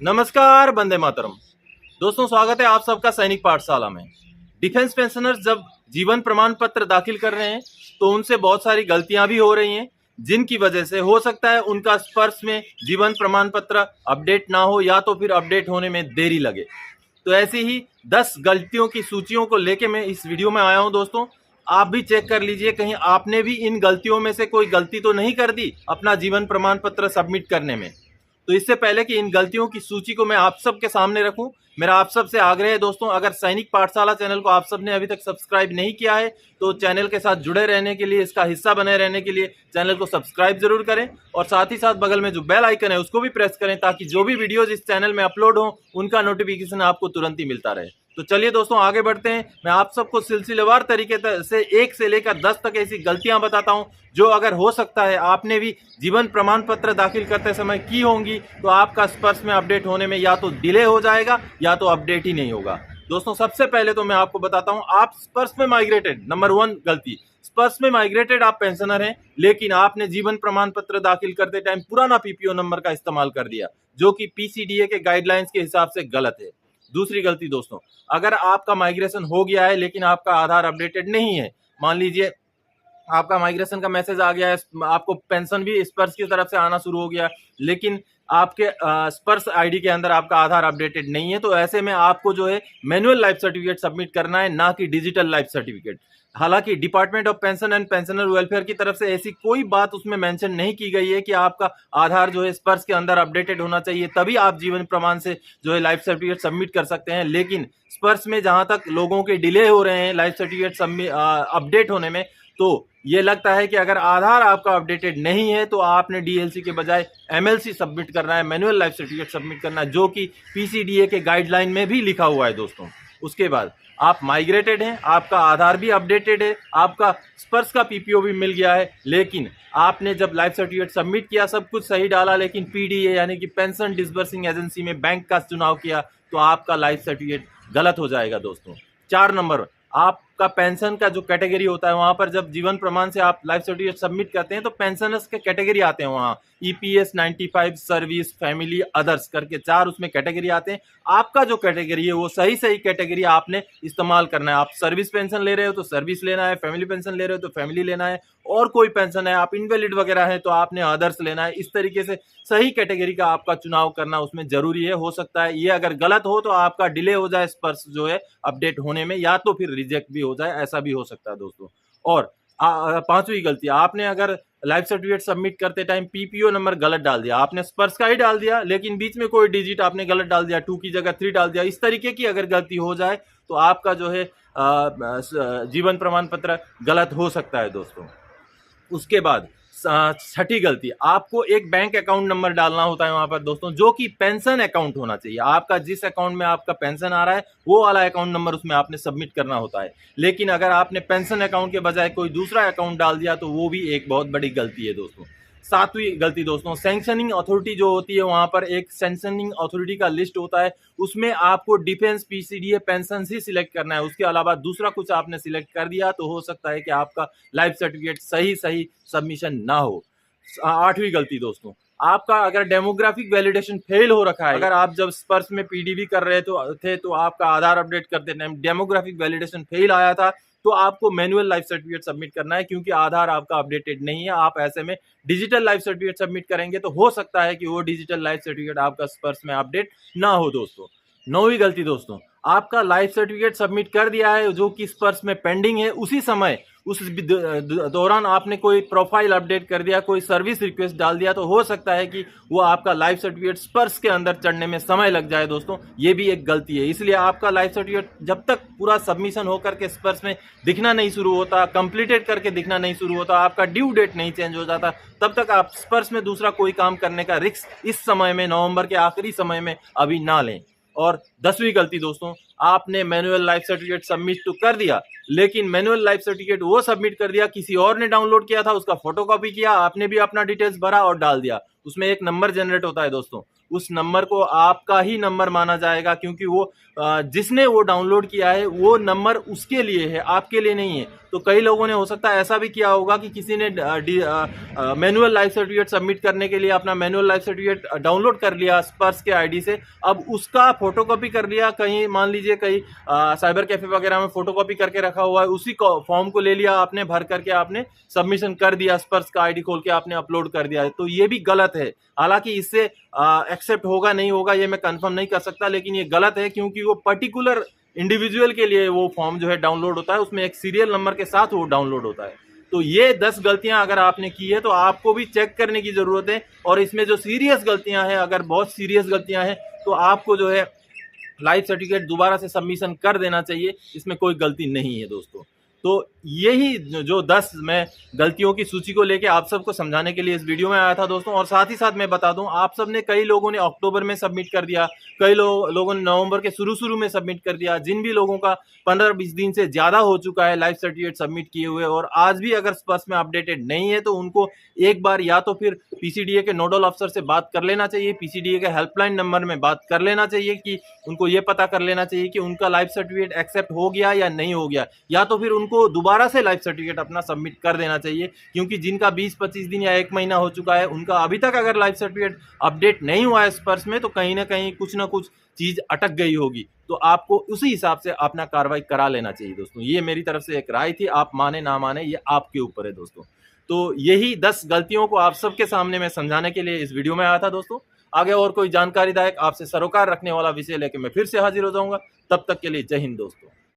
नमस्कार, वंदे मातरम। दोस्तों, स्वागत है आप सबका सैनिक पाठशाला में। डिफेंस पेंशनर्स जब जीवन प्रमाण पत्र दाखिल कर रहे हैं तो उनसे बहुत सारी गलतियां भी हो रही हैं, जिनकी वजह से हो सकता है उनका स्पर्श में जीवन प्रमाण पत्र अपडेट ना हो या तो फिर अपडेट होने में देरी लगे। तो ऐसी ही 10 गलतियों की सूचियों को लेके मैं इस वीडियो में आया हूं। दोस्तों, आप भी चेक कर लीजिए कहीं आपने भी इन गलतियों में से कोई गलती तो नहीं कर दी अपना जीवन प्रमाण पत्र सबमिट करने में। तो इससे पहले कि इन गलतियों की सूची को मैं आप सबके सामने रखूं, मेरा आप सबसे आग्रह है दोस्तों, अगर सैनिक पाठशाला चैनल को आप सबने अभी तक सब्सक्राइब नहीं किया है तो चैनल के साथ जुड़े रहने के लिए, इसका हिस्सा बने रहने के लिए चैनल को सब्सक्राइब जरूर करें और साथ ही साथ बगल में जो बेल आइकन है उसको भी प्रेस करें ताकि जो भी वीडियोज इस चैनल में अपलोड हो उनका नोटिफिकेशन आपको तुरंत ही मिलता रहे। तो चलिए दोस्तों, आगे बढ़ते हैं। मैं आप सबको सिलसिलेवार तरीके से 1 से लेकर 10 तक ऐसी गलतियां बताता हूं जो अगर हो सकता है आपने भी जीवन प्रमाण पत्र दाखिल करते समय की होंगी तो आपका स्पर्श में अपडेट होने में या तो डिले हो जाएगा या तो अपडेट ही नहीं होगा। दोस्तों, सबसे पहले तो मैं आपको बताता हूं, आप स्पर्श में माइग्रेटेड, नंबर 1 गलती, स्पर्श में माइग्रेटेड आप पेंशनर हैं लेकिन आपने जीवन प्रमाण पत्र दाखिल करते टाइम पुराना पीपीओ नंबर का इस्तेमाल कर दिया जो कि पीसीडीए के गाइडलाइंस के हिसाब से गलत है। दूसरी गलती दोस्तों, अगर आपका माइग्रेशन हो गया है लेकिन आपका आधार अपडेटेड नहीं है, मान लीजिए आपका माइग्रेशन का मैसेज आ गया है, आपको पेंशन भी स्पर्श की तरफ से आना शुरू हो गया लेकिन आपके स्पर्श आईडी के अंदर आपका आधार अपडेटेड नहीं है, तो ऐसे में आपको जो है मैनुअल लाइफ सर्टिफिकेट सबमिट करना है, ना कि डिजिटल लाइफ सर्टिफिकेट। हालांकि department of pension and pensioner welfare की तरफ से ऐसी कोई बात उसमें मेंशन नहीं की गई है कि आपका आधार जो है स्पर्श के अंदर अपडेटेड होना चाहिए तभी आप जीवन प्रमाण से जो है लाइफ सर्टिफिकेट सबमिट कर सकते हैं। लेकिन स्पर्श में जहां तक लोगों के डिले हो रहे हैं लाइफ सर्टिफिकेट अपडेट होने में, तो ये लगता है कि अगर आधार आपका अपडेटेड नहीं है तो आपने डीएलसी के बजाय एमएलसी सबमिट करना है, मैनुअल लाइफ सर्टिफिकेट सबमिट करना है, जो कि पीसीडीए के गाइडलाइन में भी लिखा हुआ है दोस्तों। उसके बाद आप माइग्रेटेड हैं, आपका आधार भी अपडेटेड है, आपका स्पर्श का पीपीओ भी मिल गया है, लेकिन आपने जब लाइफ सर्टिफिकेट सबमिट किया सब कुछ सही डाला लेकिन पीडीए यानी कि पेंशन डिसबर्सिंग एजेंसी में बैंक का चुनाव किया तो आपका लाइफ सर्टिफिकेट गलत हो जाएगा दोस्तों। 4 नंबर, आपका पेंशन का जो कैटेगरी होता है वहां पर जब जीवन प्रमाण से आप लाइफ सर्टिफिकेट सबमिट करते हैं तो पेंशनर्स के कैटेगरी आते हैं, वहां ईपीएस 95, सर्विस, फैमिली, अदर्स करके 4 उसमें कैटेगरी आते हैं। आपका जो कैटेगरी है वो सही कैटेगरी आपने इस्तेमाल करना है। आप सर्विस पेंशन ले रहे हो तो सर्विस लेना है, फैमिली पेंशन ले रहे हो तो फैमिली लेना है, और कोई पेंशन है, आप इनवैलिड वगैरह है तो आपने अदर्स लेना है। इस तरीके से सही कैटेगरी का आपका चुनाव करना उसमें जरूरी है। हो सकता है ये अगर गलत हो तो आपका डिले हो जाए स्पर्श जो है अपडेट होने में, या तो फिर रिजेक्ट भी हो जाए, ऐसा भी हो सकता है दोस्तों। और 5वीं गलती, आपने अगर लाइफ सर्टिफिकेट सबमिट करते टाइम पीपीओ नंबर गलत डाल दिया, आपने स्पर्श का ही डाल दिया लेकिन बीच में कोई डिजिट आपने गलत डाल दिया, 2 की जगह 3 डाल दिया, इस तरीके की अगर गलती हो जाए तो आपका जो है जीवन प्रमाण पत्र गलत हो सकता है दोस्तों। उसके बाद 6ठी गलती, आपको एक बैंक अकाउंट नंबर डालना होता है वहां पर दोस्तों, जो कि पेंशन अकाउंट होना चाहिए। आपका जिस अकाउंट में आपका पेंशन आ रहा है वो वाला अकाउंट नंबर उसमें आपने सबमिट करना होता है, लेकिन अगर आपने पेंशन अकाउंट के बजाय कोई दूसरा अकाउंट डाल दिया तो वो भी एक बहुत बड़ी गलती है दोस्तों। 7वीं गलती दोस्तों, सैंक्शनिंग अथॉरिटी जो होती है वहां पर एक सैंक्शनिंग अथॉरिटी का लिस्ट होता है, उसमें आपको डिफेंस पीसीडीए पेंशन ही सिलेक्ट करना है, उसके अलावा दूसरा कुछ आपने सिलेक्ट कर दिया तो हो सकता है कि आपका लाइफ सर्टिफिकेट सही सबमिशन ना हो। 8वीं गलती दोस्तों, आपका अगर डेमोग्राफिक वैलिडेशन फेल हो रखा है, अगर आप जब स्पर्श में पीडीवी कर रहे थे तो आपका आधार अपडेट करते टाइम डेमोग्राफिक वैलिडेशन फेल आया था तो आपको मैनुअल लाइफ सर्टिफिकेट सबमिट करना है, क्योंकि आधार आपका अपडेटेड नहीं है। आप ऐसे में डिजिटल लाइफ सर्टिफिकेट सबमिट करेंगे तो हो सकता है कि वो डिजिटल लाइफ सर्टिफिकेट आपका स्पर्श में अपडेट ना हो दोस्तों। 9वीं गलती दोस्तों, आपका लाइफ सर्टिफिकेट सबमिट कर दिया है जो कि स्पर्श में पेंडिंग है, उसी समय उस दौरान आपने कोई प्रोफाइल अपडेट कर दिया, कोई सर्विस रिक्वेस्ट डाल दिया तो हो सकता है कि वो आपका लाइफ सर्टिफिकेट स्पर्श के अंदर चढ़ने में समय लग जाए दोस्तों। ये भी एक गलती है, इसलिए आपका लाइफ सर्टिफिकेट जब तक पूरा सबमिशन होकर के स्पर्श में दिखना नहीं शुरू होता, कंप्लीटेड करके दिखना नहीं शुरू होता, आपका ड्यू डेट नहीं चेंज हो जाता, तब तक आप स्पर्श में दूसरा कोई काम करने का रिस्क इस समय में, नवंबर के आखिरी समय में अभी ना लें। और 10वीं गलती दोस्तों, आपने मैनुअल लाइफ सर्टिफिकेट सबमिट तो कर दिया लेकिन मैनुअल लाइफ सर्टिफिकेट वो सबमिट कर दिया, किसी और ने डाउनलोड किया था, उसका फोटोकॉपी किया, आपने भी अपना डिटेल्स भरा और डाल दिया, उसमें एक नंबर जनरेट होता है दोस्तों, उस नंबर को आपका ही नंबर माना जाएगा, क्योंकि वो जिसने वो डाउनलोड किया है वो नंबर उसके लिए है, आपके लिए नहीं है। तो कई लोगों ने हो सकता है ऐसा भी किया होगा कि किसी ने मैनुअल लाइफ सर्टिफिकेट सबमिट करने के लिए अपना मैनुअल लाइफ सर्टिफिकेट डाउनलोड कर लिया स्पर्श के आईडी से, अब उसका फोटोकॉपी कर लिया, कहीं मान लीजिए कहीं साइबर कैफे वगैरह में फोटोकॉपी करके रखा हुआ है, उसी फॉर्म को ले लिया आपने, भर करके आपने सबमिशन कर दिया, स्पर्श का आईडी खोल के आपने अपलोड कर दिया है। तो ये भी गलत है। हालांकि इससे एक्सेप्ट होगा नहीं होगा ये मैं कंफर्म नहीं कर सकता, लेकिन ये गलत है, क्योंकि वो पर्टिकुलर इंडिविजुअल के लिए वो फॉर्म जो है डाउनलोड होता है, उसमें एक सीरियल नंबर के साथ वो डाउनलोड होता है। तो ये 10 गलतियां अगर आपने की है तो आपको भी चेक करने की जरूरत है, और इसमें जो सीरियस गलतियां हैं, अगर बहुत सीरियस गलतियां हैं तो आपको जो है लाइफ सर्टिफिकेट दोबारा से सबमिशन कर देना चाहिए, इसमें कोई गलती नहीं है दोस्तों। तो यही जो 10 मैं गलतियों की सूची को लेके आप सबको समझाने के लिए इस वीडियो में आया था दोस्तों। और साथ ही साथ मैं बता दूं, आप सब ने, कई लोगों ने अक्टूबर में सबमिट कर दिया, कई लोगों ने नवंबर के शुरू में सबमिट कर दिया। जिन भी लोगों का 15-20 दिन से ज्यादा हो चुका है लाइफ सर्टिफिकेट सबमिट किए हुए और आज भी अगर स्पर्श में अपडेटेड नहीं है, तो उनको एक बार या तो फिर पीसीडीए के नोडल अफसर से बात कर लेना चाहिए, पीसीडीए के हेल्पलाइन नंबर में बात कर लेना चाहिए, कि उनको ये पता कर लेना चाहिए कि उनका लाइफ सर्टिफिकेट एक्सेप्ट हो गया या नहीं हो गया, या तो फिर उनको दोबारा से लाइफ सर्टिफिकेट अपना सबमिट कर देना चाहिए। क्योंकि जिनका 20-25 दिन या 1 महीना हो चुका है, उनका अभी तक अगर लाइफ सर्टिफिकेट अपडेट नहीं हुआ है स्पर्श में, तो कहीं ना कहीं कुछ ना कुछ चीज अटक गई होगी। तो आपको उसी हिसाब से अपना कार्रवाई करा लेना चाहिए दोस्तों। ये मेरी तरफ से एक राय थी, आप माने ना माने ये आपके ऊपर है दोस्तों। तो यही 10 गलतियों को आप सबके सामने मैं समझाने के लिए इस वीडियो में आया था दोस्तों। आगे और कोई जानकारीदायक आपसे सरोकार रखने वाला विषय लेके मैं फिर से हाजिर हो जाऊंगा। तब तक के लिए जय हिंद दोस्तों।